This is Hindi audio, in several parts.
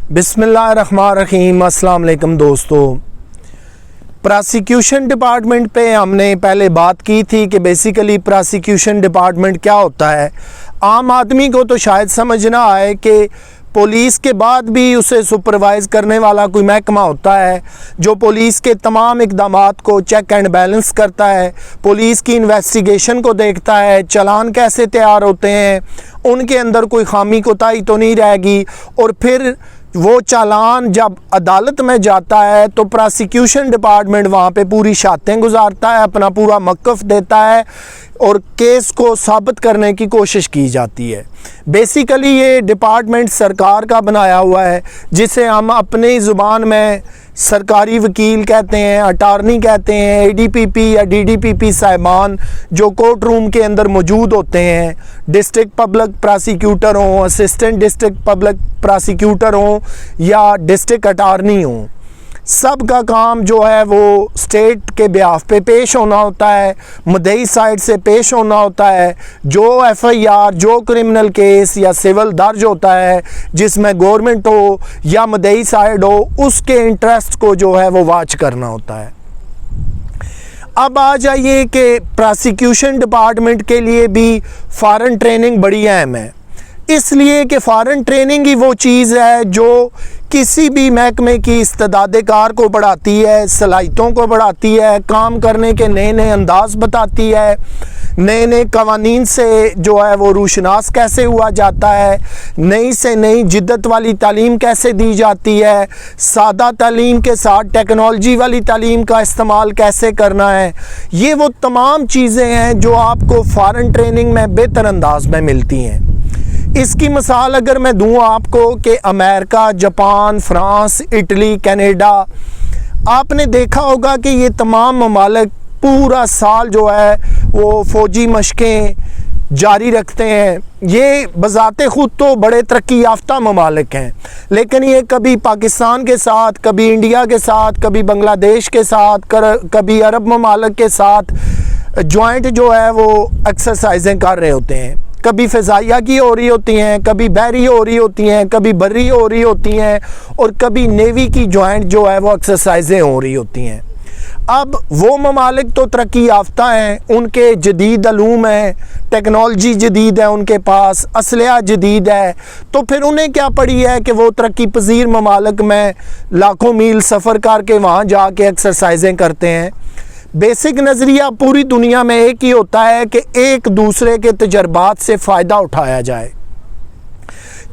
बिस्मिल्लाहिर्रहमानिर्रहीम। अस्सलाम वालेकुम दोस्तों, प्रोसिक्यूशन डिपार्टमेंट पे हमने पहले बात की थी कि बेसिकली प्रोसिक्यूशन डिपार्टमेंट क्या होता है। आम आदमी को तो शायद समझ ना आए कि पुलिस के बाद भी उसे सुपरवाइज़ करने वाला कोई महकमा होता है जो पुलिस के तमाम इक़दामात को चेक एंड बैलेंस करता है, पुलिस की इन्वेस्टिगेशन को देखता है, चालान कैसे तैयार होते हैं, उनके अंदर कोई खामी कोताही तो नहीं रहेगी, और फिर वो चालान जब अदालत में जाता है तो प्रोसिक्यूशन डिपार्टमेंट वहाँ पे पूरी शातें गुजारता है, अपना पूरा मौक़िफ़ देता है और केस को साबित करने की कोशिश की जाती है। बेसिकली ये डिपार्टमेंट सरकार का बनाया हुआ है जिसे हम अपनी ज़ुबान में सरकारी वकील कहते हैं, अटार्नी कहते हैं, एडीपीपी या डीडीपीपी साहिबान जो कोर्ट रूम के अंदर मौजूद होते हैं, डिस्ट्रिक्ट पब्लिक प्रोसिक्यूटर हों, असिस्टेंट डिस्ट्रिक्ट पब्लिक प्रोसिक्यूटर हों या डिस्ट्रिक्ट अटार्नी हों, सब का काम जो है वो स्टेट के बिहाफ पे पेश होना होता है, मुद्दई साइड से पेश होना होता है। जो एफआईआर, जो क्रिमिनल केस या सिविल दर्ज होता है जिसमें गवर्नमेंट हो या मुद्दई साइड हो, उसके इंटरेस्ट को जो है वो वॉच करना होता है। अब आ जाइए कि प्रोसिक्यूशन डिपार्टमेंट के लिए भी फ़ॉरेन ट्रेनिंग बड़ी अहम है, इसलिए कि फ़ॉरेन ट्रेनिंग ही वो चीज़ है जो किसी भी महकमे की इस्तेदाद-ए-कार को बढ़ाती है, सलाहियतों को बढ़ाती है, काम करने के नए नए अंदाज बताती है, नए नए कवानीन से जो है वो रूशनास कैसे हुआ जाता है, नई से नई जिद्दत वाली तालीम कैसे दी जाती है, सादा तालीम के साथ टेक्नोलॉजी वाली तालीम का इस्तेमाल कैसे करना है। ये वो तमाम चीज़ें हैं जो आपको फ़ॉरेन ट्रेनिंग में बेहतर अंदाज में मिलती हैं। इसकी मिसाल अगर मैं दूँ आपको कि America, Japan, France, Italy, Canada, आपने देखा होगा कि ये तमाम ममालिक पूरा साल जो है वो फ़ौजी मशक़ें जारी रखते हैं। ये बज़ाते ख़ुद तो बड़े तरक्की याफ्ता ममालिक हैं, लेकिन ये कभी पाकिस्तान के साथ, कभी इंडिया के साथ, कभी बांग्लादेश के साथ, कभी अरब ममालिक के साथ जॉइंट जो है वो एक्सरसाइजें कर रहे होते हैं। कभी फ़िज़ाइया की हो रही होती हैं, कभी बहरी हो रही होती हैं, कभी बर्री हो रही होती हैं, और कभी नेवी की जॉइंट जो है वो एक्सरसाइजें हो रही होती हैं। अब वो ममालिक तो तरक्की याफ्ता हैं, उनके जदीद अलूम हैं, टेक्नोलॉजी जदीद है, उनके पास असलहा जदीद है, तो फिर उन्हें क्या पड़ी है कि वो तरक्की पजीर ममालिक में लाखों मील सफ़र करके वहाँ जाके एक्सरसाइजें करते हैं। बेसिक नज़रिया पूरी दुनिया में एक ही होता है कि एक दूसरे के तजर्बात से फ़ायदा उठाया जाए,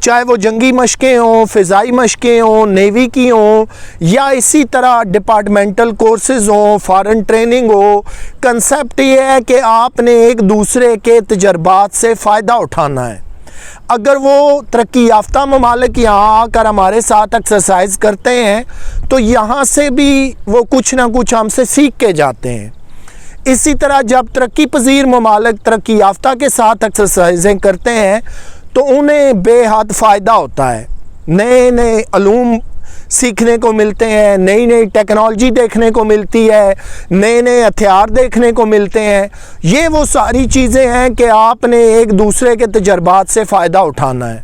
चाहे वो जंगी मशक़ें हों, फ़िज़ाई मशक़ें हों, नेवी की हों, या इसी तरह डिपार्टमेंटल कोर्सेज़ हों, फ़ॉरेन ट्रेनिंग हो। कंसेप्ट ये है कि आपने एक दूसरे के तजर्बात से फ़ायदा उठाना है। अगर वो तरक्की याफ्ता ममालिक यहाँ आकर हमारे साथ एक्सरसाइज करते हैं तो यहाँ से भी वो कुछ ना कुछ हमसे सीख के जाते हैं। इसी तरह जब तरक्की पजीर ममालिक तरक्की याफ्ता के साथ एक्सरसाइजें करते हैं तो उन्हें बेहद फ़ायदा होता है, नए नए अलूम सीखने को मिलते हैं, नई नई टेक्नोलॉजी देखने को मिलती है, नए नए हथियार देखने को मिलते हैं। ये वो सारी चीज़ें हैं कि आपने एक दूसरे के तजर्बात से फ़ायदा उठाना है।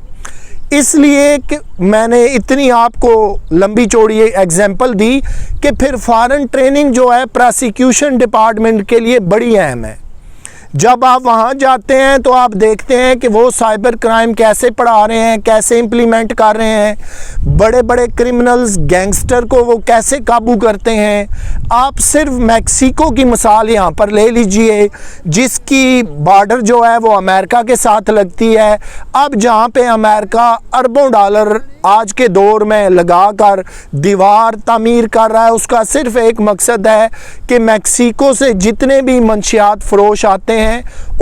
इसलिए कि मैंने इतनी आपको लंबी चौड़ी एग्जांपल दी कि फिर फ़ॉरेन ट्रेनिंग जो है प्रोसिक्यूशन डिपार्टमेंट के लिए बड़ी अहम है। जब आप वहाँ जाते हैं तो आप देखते हैं कि वो साइबर क्राइम कैसे पढ़ा रहे हैं, कैसे इम्प्लीमेंट कर रहे हैं, बड़े बड़े क्रिमिनल्स, गैंगस्टर को वो कैसे काबू करते हैं। आप सिर्फ मैक्सिको की मिसाल यहाँ पर ले लीजिए जिसकी बॉर्डर जो है वो अमेरिका के साथ लगती है। अब जहाँ पे अमेरिका अरबों डॉलर आज के दौर में लगाकर दीवार तामीर कर रहा है, उसका सिर्फ एक मकसद है कि मैक्सिको से जितने भी मंशियात फ़रोश आते हैं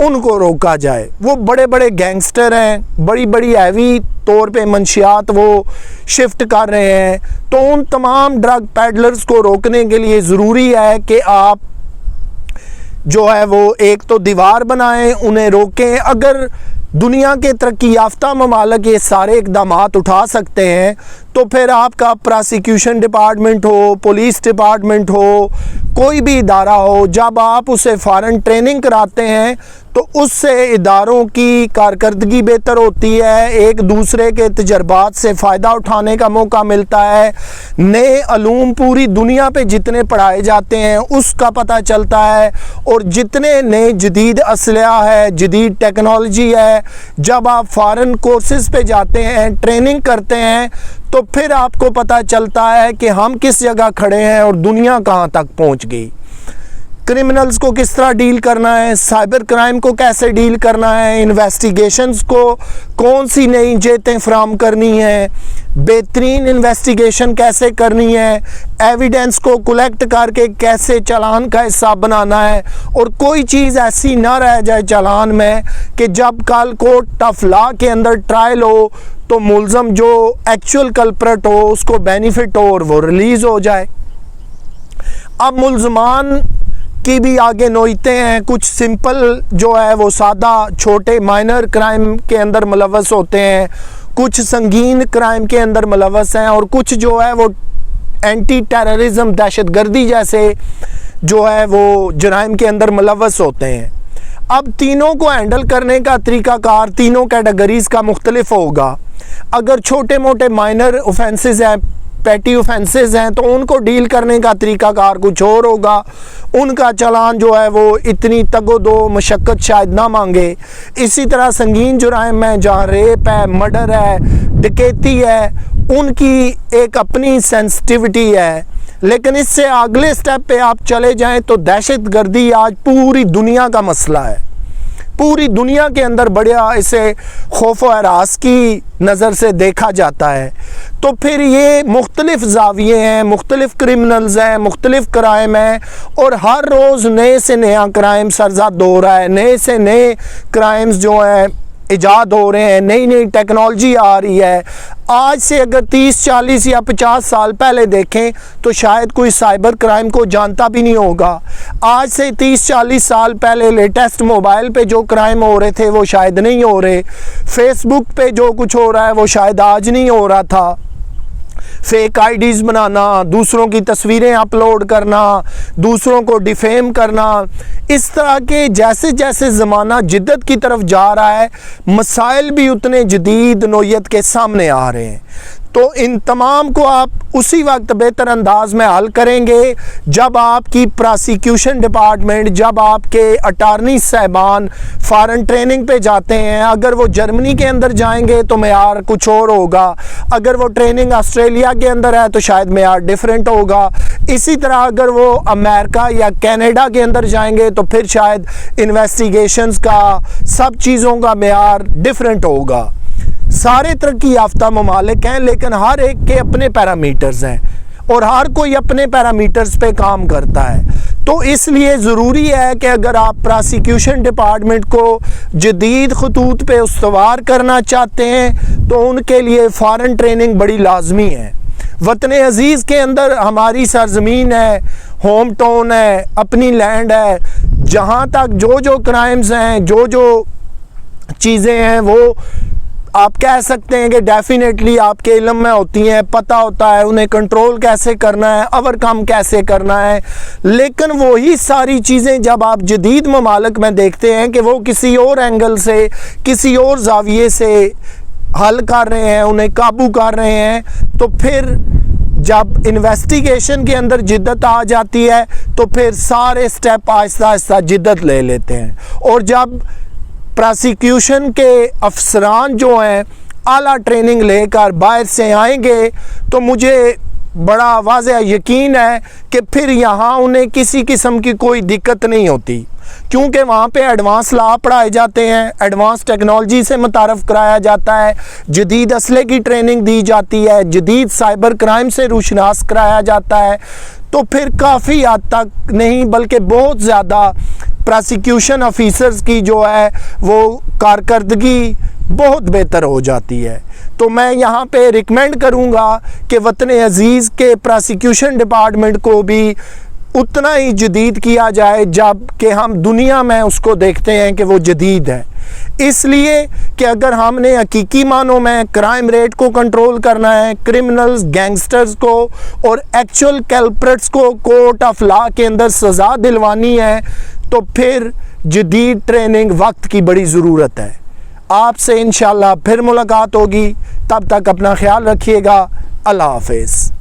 उनको रोका जाए। वो बड़े बड़े गैंगस्टर हैं, बड़ी बड़ी हैवी तौर पे मंशियात वो शिफ्ट कर रहे हैं, तो उन तमाम ड्रग पैडलर्स को रोकने के लिए ज़रूरी है कि आप जो है वो एक तो दीवार बनाएं, उन्हें रोकें। अगर दुनिया के तरक्की याफ्ता ममालिक ये सारे इक़दामात उठा सकते हैं तो फिर आपका प्रोसिक्यूशन डिपार्टमेंट हो, पुलिस डिपार्टमेंट हो, कोई भी इदारा हो, जब आप उसे फ़ौरन ट्रेनिंग कराते हैं तो उससे इदारों की कारकर्दगी बेहतर होती है, एक दूसरे के तजर्बात से फ़ायदा उठाने का मौका मिलता है, नए अलूम पूरी दुनिया पे जितने पढ़ाए जाते हैं उसका पता चलता है, और जितने नए जदीद असलहा है, जदीद टेक्नोलॉजी है, जब आप फ़ॉरेन कोर्सेज़ पे जाते हैं, ट्रेनिंग करते हैं, तो फिर आपको पता चलता है कि हम किस जगह खड़े हैं और दुनिया कहाँ तक पहुँच गई। क्रिमिनल्स को किस तरह डील करना है, साइबर क्राइम को कैसे डील करना है, इन्वेस्टिगेशंस को कौन सी नई जेतें फ्राहम करनी है, बेहतरीन इन्वेस्टिगेशन कैसे करनी है, एविडेंस को कलेक्ट करके कैसे चालान का हिस्सा बनाना है, और कोई चीज़ ऐसी ना रह जाए चालान में कि जब कल कोर्ट ऑफ लॉ के अंदर ट्रायल हो तो मुलज़म जो एक्चुअल कल्प्रेट हो उसको बेनिफिट हो और वो रिलीज़ हो जाए। अब मुलज़मान की भी आगे नोयते हैं, कुछ सिंपल जो है वो सादा छोटे माइनर क्राइम के अंदर मुलव्वस होते हैं, कुछ संगीन क्राइम के अंदर मुलव्वस हैं, और कुछ जो है वो एंटी टेररिज्म दहशतगर्दी जैसे जो है वो जराइम के अंदर मुलव्वस होते हैं। अब तीनों को हैंडल करने का तरीक़ाकार तीनों कैटेगरीज़ का मुख्तलिफ होगा। अगर छोटे मोटे माइनर ऑफेंसेस हैं, पैटी ऑफेंसेस हैं, तो उनको डील करने का तरीक़ाकार कुछ और होगा, उनका चालान जो है वो इतनी तगोदो मशक्क़त शायद ना मांगे। इसी तरह संगीन जुराइम में जहाँ रेप है, मर्डर है, डकैती है, उनकी एक अपनी सेंसिटिविटी है। लेकिन इससे अगले स्टेप पे आप चले जाएं तो दहशतगर्दी आज पूरी दुनिया का मसला है, पूरी दुनिया के अंदर बढ़िया इसे खौफ व हरास की नज़र से देखा जाता है। तो फिर ये मुख्तलिफ ज़ाविये हैं, मुख्तलिफ क्रिमिनल्स हैं, मुख्तलिफ क्राइम हैं, और हर रोज़ नए से नया क्राइम सरज़द हो रहा है, नए से नए क्राइम्स जो हैं इजाद हो रहे हैं, नई नई टेक्नोलॉजी आ रही है। आज से अगर 30, 40 या 50 साल पहले देखें तो शायद कोई साइबर क्राइम को जानता भी नहीं होगा। आज से 30, 40 साल पहले लेटेस्ट मोबाइल पे जो क्राइम हो रहे थे वो शायद नहीं हो रहे, फेसबुक पे जो कुछ हो रहा है वो शायद आज नहीं हो रहा था। फेक आईडीज़ बनाना, दूसरों की तस्वीरें अपलोड करना, दूसरों को डिफेम करना, इस तरह के जैसे जैसे ज़माना जिद्दत की तरफ जा रहा है, मसाइल भी उतने जदीद नोयत के सामने आ रहे हैं। तो इन तमाम को आप उसी वक्त बेहतर अंदाज में हल करेंगे जब आपकी प्रोसिक्यूशन डिपार्टमेंट, जब आपके अटार्नी साहबान फ़ॉरेन ट्रेनिंग पे जाते हैं। अगर वो जर्मनी के अंदर जाएंगे तो मेयार कुछ और होगा, अगर वो ट्रेनिंग ऑस्ट्रेलिया के अंदर है तो शायद मेयार डिफरेंट होगा। इसी तरह अगर वो अमेरिका या कनाडा के अंदर जाएंगे तो फिर शायद इन्वेस्टिगेशंस का, सब चीज़ों का मेयार डिफरेंट होगा। सारे तरक्की याफ्ता ममालिक हैं, लेकिन हर एक के अपने पैरामीटर्स हैं और हर कोई अपने पैरामीटर्स पे काम करता है। तो इसलिए ज़रूरी है कि अगर आप प्रोसिक्यूशन डिपार्टमेंट को जदीद खतूत पे उस्तवार करना चाहते हैं तो उनके लिए फ़ॉरेन ट्रेनिंग बड़ी लाजमी है। वतन अज़ीज़ के अंदर हमारी सरज़मीन है, होम टाउन है, अपनी लैंड है, जहाँ तक जो जो क्राइम्स हैं, जो जो चीज़ें हैं वो आप कह सकते हैं कि डेफिनेटली आपके इल्म में होती हैं, पता होता है उन्हें कंट्रोल कैसे करना है, ओवरकम कैसे करना है। लेकिन वही सारी चीज़ें जब आप जदीद ममालिक में देखते हैं कि वो किसी और एंगल से, किसी और ज़ाविये से हल कर रहे हैं, उन्हें काबू कर रहे हैं, तो फिर जब इन्वेस्टिगेशन के अंदर जिद्दत आ जाती है तो फिर सारे स्टेप आहिस्ता आहिस्ता जिद्दत ले लेते हैं। और जब प्रोसिक्यूशन के अफसरान जो हैं आला ट्रेनिंग लेकर बाहर से आएंगे तो मुझे बड़ा वाज़ेह यकीन है कि फिर यहाँ उन्हें किसी किस्म की कोई दिक्कत नहीं होती, क्योंकि वहाँ पे एडवांस लॉ पढ़ाए जाते हैं, एडवांस टेक्नोलॉजी से मुतारफ़ कराया जाता है, जदीद असले की ट्रेनिंग दी जाती है, जदीद साइबर क्राइम से रूशनास कराया जाता है। तो फिर काफ़ी हद तक नहीं बल्कि बहुत ज़्यादा प्रोसिक्यूशन ऑफिसर्स की जो है वो कारकर्दगी बहुत बेहतर हो जाती है। तो मैं यहाँ पे रिकमेंड करूँगा कि वतन अज़ीज़ के प्रोसिक्यूशन डिपार्टमेंट को भी उतना ही जदीद किया जाए जब कि हम दुनिया में उसको देखते हैं कि वो जदीद है। इसलिए कि अगर हमने हकीकी मानों में क्राइम रेट को कंट्रोल करना है, क्रिमिनल्स, गैंगस्टर्स को और एक्चुअल कैल्प्रेट्स को कोर्ट ऑफ लॉ के अंदर सज़ा दिलवानी है, तो फिर जदीद ट्रेनिंग वक्त की बड़ी ज़रूरत है। आपसे इंशाल्लाह फिर मुलाकात होगी, तब तक अपना ख्याल रखिएगा। अल्लाह हाफ़िज़।